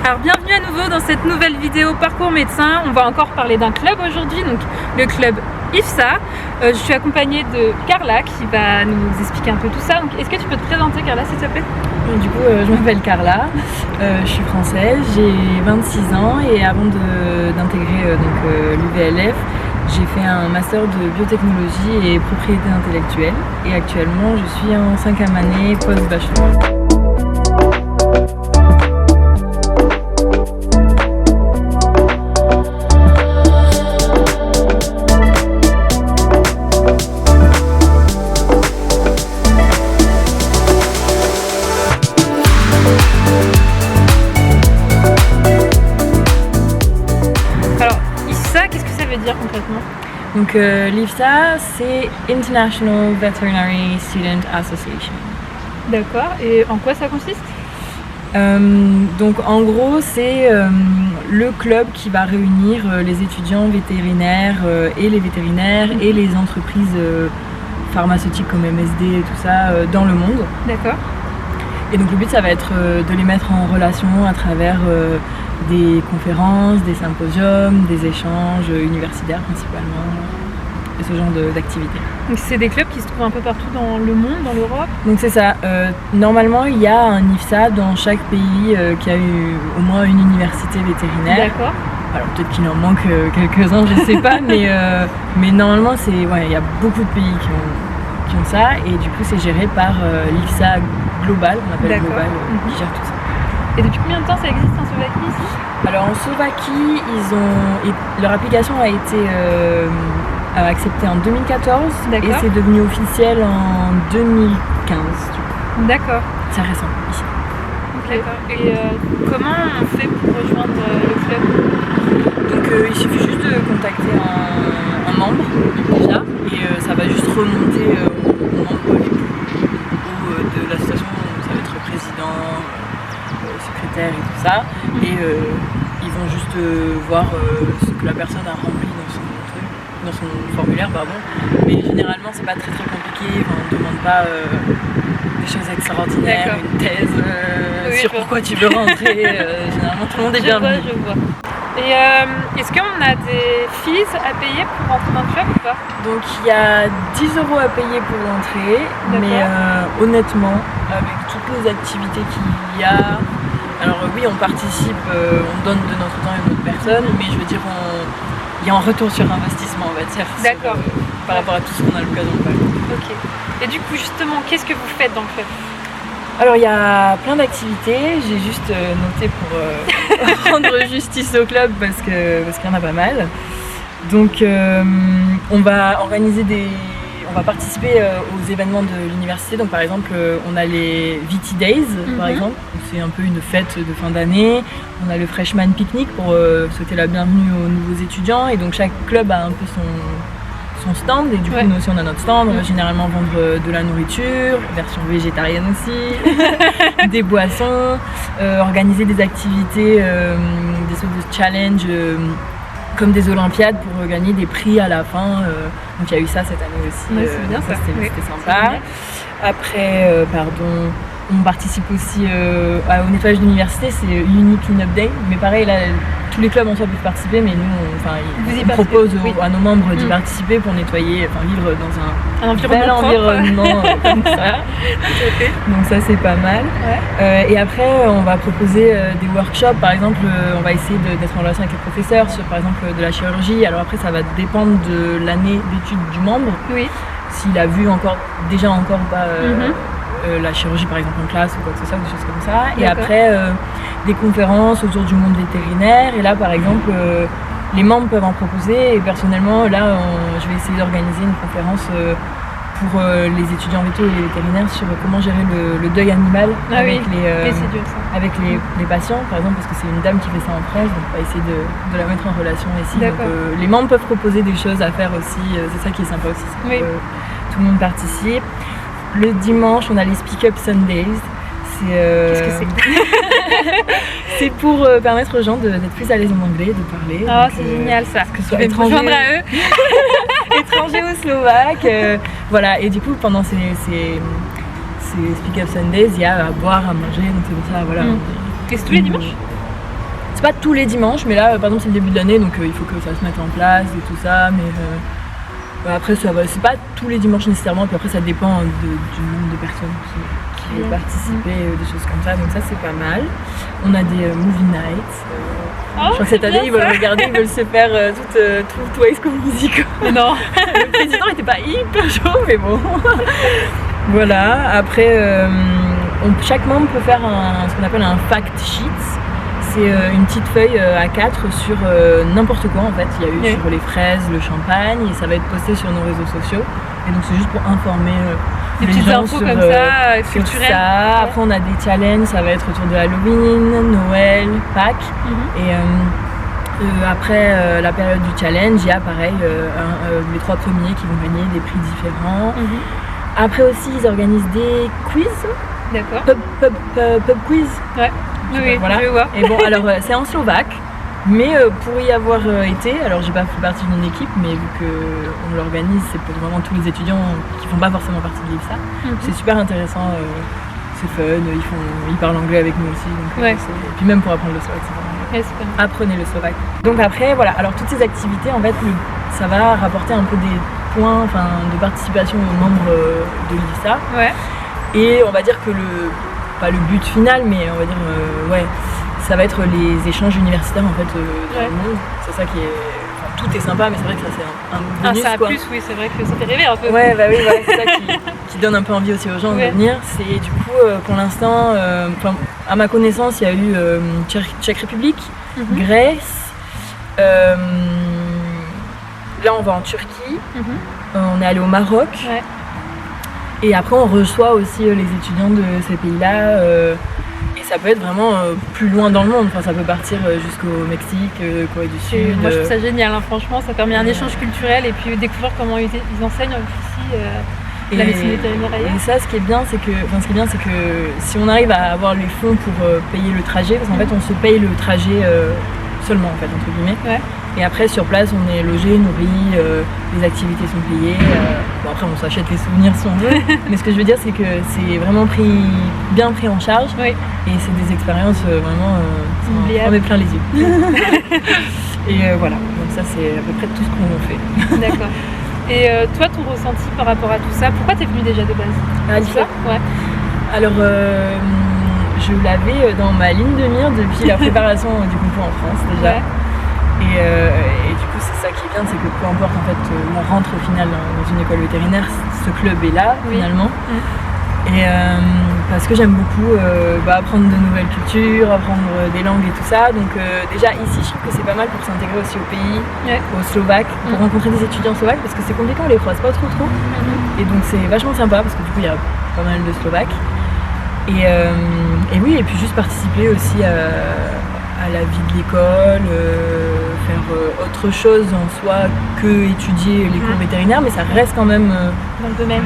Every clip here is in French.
Alors bienvenue à nouveau dans cette nouvelle vidéo Parcours Médecin. On va encore parler d'un club aujourd'hui, donc le club IFSA. Je suis accompagnée de Carla qui va nous expliquer un peu tout ça. Donc est-ce que tu peux te présenter, Carla, s'il te plaît? Du coup, je m'appelle Carla, je suis française, j'ai 26 ans et avant d'intégrer l'UVLF, j'ai fait un master de biotechnologie et propriété intellectuelle et actuellement je suis en 5e année post-bachelor. Concrètement. Donc l'IFSA, c'est International Veterinary Student Association. D'accord, et en quoi ça consiste? Donc en gros, c'est le club qui va réunir les étudiants vétérinaires et les vétérinaires et les entreprises pharmaceutiques comme MSD et tout ça dans le monde. D'accord. Et donc le but, ça va être de les mettre en relation à travers des conférences, des symposiums, des échanges universitaires principalement, et ce genre d'activités. Donc c'est des clubs qui se trouvent un peu partout dans le monde, dans l'Europe? Donc c'est ça. Normalement, il y a un IFSA dans chaque pays qui a eu au moins une université vétérinaire. D'accord. Alors peut-être qu'il en manque quelques-uns, je sais pas, mais normalement, il y a beaucoup de pays qui ont ça, et du coup c'est géré par l'IFSA Global, on appelle Global, qui gère tout ça. Et depuis combien de temps ça existe en Slovaquie ici? Alors en Slovaquie, leur application a été acceptée en 2014 et c'est devenu officiel en 2015. D'accord. C'est récent ici. D'accord. Et comment on fait pour rejoindre le club? Donc il suffit juste de contacter un membre déjà et ça va juste remonter aux membres les plus hauts de l'association. Ça va être le président, secrétaire et tout ça, et ils vont juste voir ce que la personne a rempli dans son formulaire, mais généralement c'est pas très compliqué, on ne demande pas des choses extraordinaires, une thèse sur pourquoi tu veux rentrer, généralement tout le monde est bienvenu. Je vois. Et est-ce qu'on a des fees à payer pour rentrer dans le club ou pas? Donc il y a 10 € à payer pour l'entrée, mais honnêtement, avec toutes les activités qu'il y a, alors oui, on participe, on donne de notre temps à une autre personne, mais je veux dire, il y a un retour sur investissement, on va dire. D'accord. Par rapport à tout ce qu'on a l'occasion de faire. Ok. Et du coup, justement, qu'est-ce que vous faites dans le club? Alors, il y a plein d'activités, j'ai juste noté pour rendre justice au club parce qu'il y en a pas mal. Donc, on va participer aux événements de l'université. Donc par exemple, on a les VT Days, par exemple. C'est un peu une fête de fin d'année. On a le Freshman Picnic pour souhaiter la bienvenue aux nouveaux étudiants. Et donc chaque club a un peu son stand. Et du coup, nous aussi, on a notre stand. On va généralement vendre de la nourriture, version végétarienne aussi, des boissons, organiser des activités, des sortes de challenges. Comme des Olympiades pour gagner des prix à la fin. Donc il y a eu ça cette année aussi. Ouais, c'est bien ça. C'était sympa. Après, on participe aussi au nettoyage d'université, c'est Unique Cleanup Day. Mais pareil, là, tous les clubs en soi peuvent participer, mais nous, on propose à nos membres d'y participer pour nettoyer, vivre dans un bel environnement comme ça. Donc ça, c'est pas mal. Et après, on va proposer des workshops. Par exemple, on va essayer d'être en relation avec les professeurs sur, par exemple, de la chirurgie. Alors après, ça va dépendre de l'année d'études du membre. Oui. S'il a vu déjà ou pas la chirurgie, par exemple, en classe ou quoi que ce soit, des choses comme ça. Et après, des conférences autour du monde vétérinaire. Et là, par exemple, les membres peuvent en proposer. Et personnellement, là, je vais essayer d'organiser une conférence pour les étudiants véto et les vétérinaires sur comment gérer le deuil animal avec les patients, par exemple, parce que c'est une dame qui fait ça en France, donc on va essayer de la mettre en relation ici. Donc, les membres peuvent proposer des choses à faire aussi, c'est ça qui est sympa aussi, tout le monde participe. Le dimanche, on a les Speak Up Sundays. Qu'est-ce que c'est? C'est pour permettre aux gens d'être plus à l'aise en anglais, de parler. Ah, c'est génial ça. Que ce soit étranger à eux. étranger ou slovaque. Voilà, et du coup, pendant ces Speak Up Sundays, il y a à boire, à manger, donc c'est pour ça, voilà. Et c'est tous les dimanches? c'est pas tous les dimanches, mais là, par exemple, c'est le début de l'année, donc il faut que ça se mette en place et tout ça. Mais après, ça va, c'est pas tous les dimanches nécessairement, puis après, ça dépend du nombre de personnes qui veulent participer, des choses comme ça. Donc ça, c'est pas mal. On a des movie nights. Je crois que cette année, ils veulent regarder, ils veulent se faire tout High School Musical. Non. Le président n'était pas hyper chaud, mais bon. Voilà. Après, chaque membre peut faire ce qu'on appelle un fact sheet. C'est une petite feuille A4 sur n'importe quoi en fait. Il y a eu sur les fraises, le champagne, et ça va être posté sur nos réseaux sociaux. Et donc c'est juste pour informer des les petites gens infos sur, comme ça, sur culturelles. ça. Après on a des challenges, ça va être autour de Halloween, Noël, Pâques. Et après la période du challenge, il y a pareil les 3 premiers qui vont gagner des prix différents. Après aussi ils organisent des quiz. D'accord. Pub quiz. Ouais. Oui, voilà. je vois. Et bon, alors c'est en slovaque, mais pour y avoir été, alors j'ai pas fait partie d'une équipe, mais vu qu'on l'organise, c'est pour vraiment tous les étudiants qui font pas forcément partie de l'IFSA. C'est super intéressant, c'est fun, ils parlent anglais avec nous aussi, donc, et puis même pour apprendre le slovaque, c'est vraiment apprenez le slovaque. Donc après, voilà, alors toutes ces activités, en fait, ça va rapporter un peu des points de participation aux membres de l'IFSA. Ouais. Et on va dire que pas le but final, mais on va dire, ça va être les échanges universitaires en fait dans le monde. C'est ça qui est. Tout est sympa, mais c'est vrai que ça c'est un bonus. Ça a plus, oui, c'est vrai que ça fait rêver un peu. Ouais, bah oui, voilà, c'est ça qui donne un peu envie aussi aux gens de venir. C'est du coup, pour l'instant, à ma connaissance, il y a eu Tchèque République, Grèce. Là, on va en Turquie. On est allé au Maroc. Ouais. Et après, on reçoit aussi les étudiants de ces pays-là. Et ça peut être vraiment plus loin dans le monde. Enfin, ça peut partir jusqu'au Mexique, Corée du Sud. Moi, je trouve ça génial. Franchement, ça permet un échange culturel et puis découvrir comment ils enseignent aussi la médecine vétérinaire ailleurs. Et ça, ce qui est bien, c'est que si on arrive à avoir les fonds pour payer le trajet, parce qu'en fait, on se paye le trajet seulement, en fait, entre guillemets. Ouais. Et après, sur place, on est logé, nourri, les activités sont payées. Bon, après, on s'achète les souvenirs si on veut. Mais ce que je veux dire, c'est que c'est vraiment bien pris en charge. Oui. Et c'est des expériences vraiment... on met plein les yeux. Et voilà, donc ça, c'est à peu près tout ce qu'on fait. D'accord. Et toi, ton ressenti par rapport à tout ça, pourquoi t'es venue déjà de base? À l'IFSA ? Ouais. Alors, je l'avais dans ma ligne de mire depuis la préparation du concours en France déjà. Ouais. Et du coup, c'est ça qui est bien, c'est que peu importe en fait, on rentre au final dans une école vétérinaire, ce club est là finalement. Et parce que j'aime beaucoup apprendre de nouvelles cultures, apprendre des langues et tout ça. Donc déjà ici, je trouve que c'est pas mal pour s'intégrer aussi au pays, au Slovaque, pour rencontrer des étudiants slovaques, parce que c'est compliqué, on les croise pas trop. Et donc c'est vachement sympa parce que du coup, il y a pas mal de Slovaques. Et oui, et puis juste participer aussi à la vie de l'école, faire autre chose en soi que étudier les cours vétérinaires, mais ça reste quand même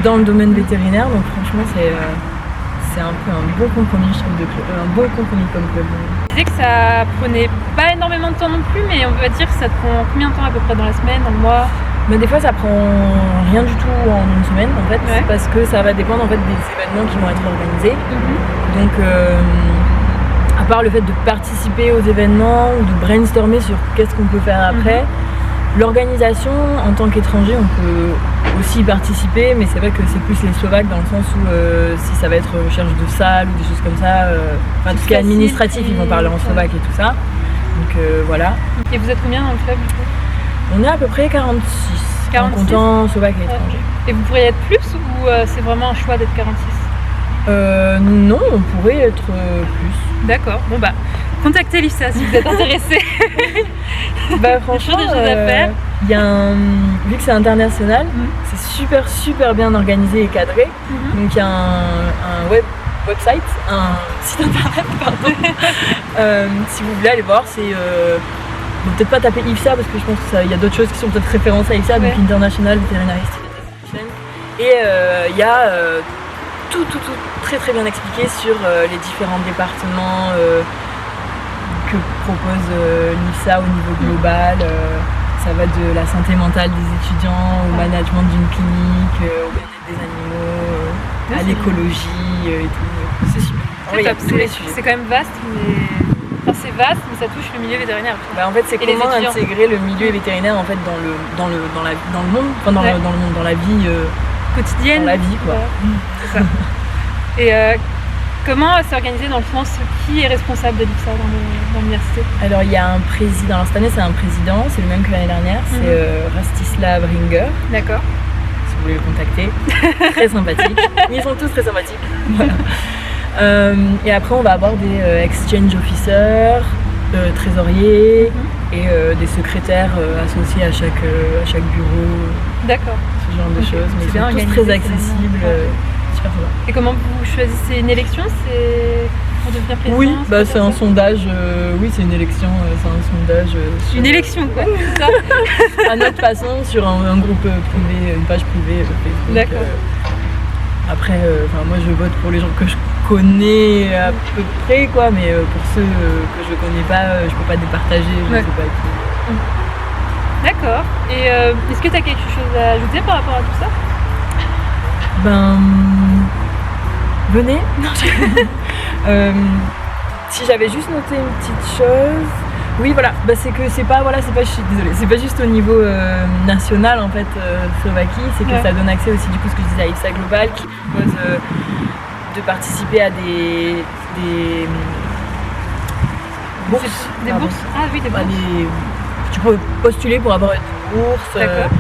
dans le domaine vétérinaire, donc franchement c'est un peu un bon compromis, je trouve, un bon compromis comme club. Tu disais que ça prenait pas énormément de temps non plus, mais on va dire que ça te prend combien de temps à peu près dans la semaine, dans le mois? Mais des fois ça prend rien du tout en une semaine en fait, parce que ça va dépendre en fait des événements qui vont être organisés. Donc à part le fait de participer aux événements ou de brainstormer sur qu'est-ce qu'on peut faire après, l'organisation en tant qu'étranger on peut aussi y participer, mais c'est vrai que c'est plus les Slovaques dans le sens où si ça va être recherche de salles ou des choses comme ça, tout ce qui est administratif ils vont parler en slovaque et tout ça. Donc voilà. Et vous êtes combien dans le club du coup? On est à peu près 46 en comptant slovaque et étranger. Et vous pourriez être plus ou c'est vraiment un choix d'être 46? Non, on pourrait être plus. D'accord, bon bah, contactez l'IFSA si vous êtes intéressé. Bah franchement, des choses à faire. Y a vu que c'est international, c'est super bien organisé et cadré. Donc il y a un website, un site internet, pardon. Si vous voulez aller voir, c'est... peut-être pas taper IFSA parce que je pense qu'il y a d'autres choses qui sont peut-être référencées à IFSA, donc International Veterinary Association. Et il y a... tout très bien expliqué sur les différents départements que propose l'IFSA au niveau global. Ça va de la santé mentale des étudiants au management d'une clinique, au bien-être des animaux, à l'écologie et tout. C'est super. C'est quand même vaste, mais Enfin, c'est vaste, mais ça touche le milieu vétérinaire. Bah, en fait, c'est Et les comment étudiants. intégrer le milieu vétérinaire en fait dans le monde, enfin Ouais. dans la vie, Quotidienne. dans la vie quoi. C'est ça. Et comment c'est organisé dans le sens qui est responsable de l'IFSA dans l'université? Alors il y a un président, alors cette année c'est un président, c'est le même que l'année dernière, c'est Rastislav Ringer, D'accord. si vous voulez le contacter, très sympathique, ils sont tous très sympathiques. Voilà. Et après on va avoir des exchange officers, trésoriers et des secrétaires associés à chaque bureau, D'accord. ce genre de Ok. choses, mais C'est ils bien sont tous organisé, très accessibles, finalement. super sympa. Et comment vous choisissez une élection? C'est pour devenir président? Oui, bah, c'est pour un ça sondage, oui c'est une élection, c'est un sondage sur, Une élection quoi, c'est ça? à notre façon sur un groupe privé, une page privée Facebook. D'accord. Après, moi je vote pour les gens que je connais à peu près quoi, mais pour ceux que je connais pas, je peux pas départager, je Ouais. sais pas qui. D'accord. Et est-ce que tu as quelque chose à ajouter par rapport à tout ça? Ben, venez. Non, si j'avais juste noté une petite chose, oui voilà, bah, c'est que c'est pas, je suis désolée, c'est pas juste au niveau national en fait, Slovaquie, c'est que Ouais. ça donne accès aussi du coup ce que je disais à IFSA Global qui propose de participer à des bourses. Des Pardon. bourses? Ah oui, des Bah, bourses. tu peux postuler pour avoir une bourse. D'accord.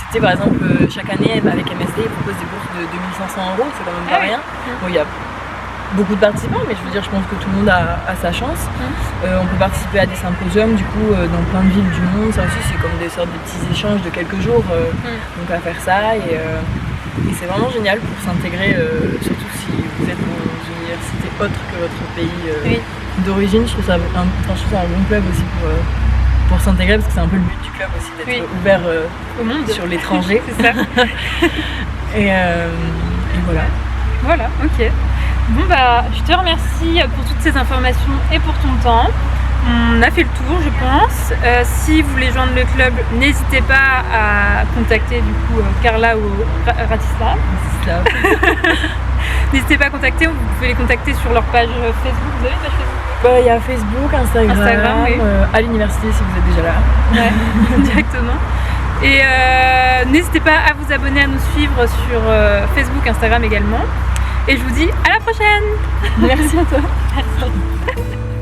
C'était par exemple chaque année avec MSD, ils proposent des bourses de 2500 €, c'est quand même pas Ah oui. rien. Bon, il y a beaucoup de participants, mais je veux dire, je pense que tout le monde a sa chance. On peut participer à des symposiums du coup dans plein de villes du monde. Ça aussi, c'est comme des sortes de petits échanges de quelques jours. Donc à faire ça et c'est vraiment génial pour s'intégrer, surtout si vous êtes dans une université autre que votre pays Oui. d'origine. Je trouve ça un bon club aussi pour s'intégrer parce que c'est un peu le but du club aussi d'être Oui. ouvert Au monde. sur l'étranger. C'est ça. et voilà. Voilà, ok. Bon bah, je te remercie pour toutes ces informations et pour ton temps. On a fait le tour, je pense. Si vous voulez joindre le club, n'hésitez pas à contacter du coup Carla ou Ratislav. C'est ça. N'hésitez pas à contacter, vous pouvez les contacter sur leur page Facebook. Vous avez une page Facebook? Il y a Facebook, Instagram, Oui. à l'université si vous êtes déjà là. Ouais, directement. Et n'hésitez pas à vous abonner, à nous suivre sur Facebook, Instagram également. Et je vous dis à la prochaine. Merci à toi. Merci.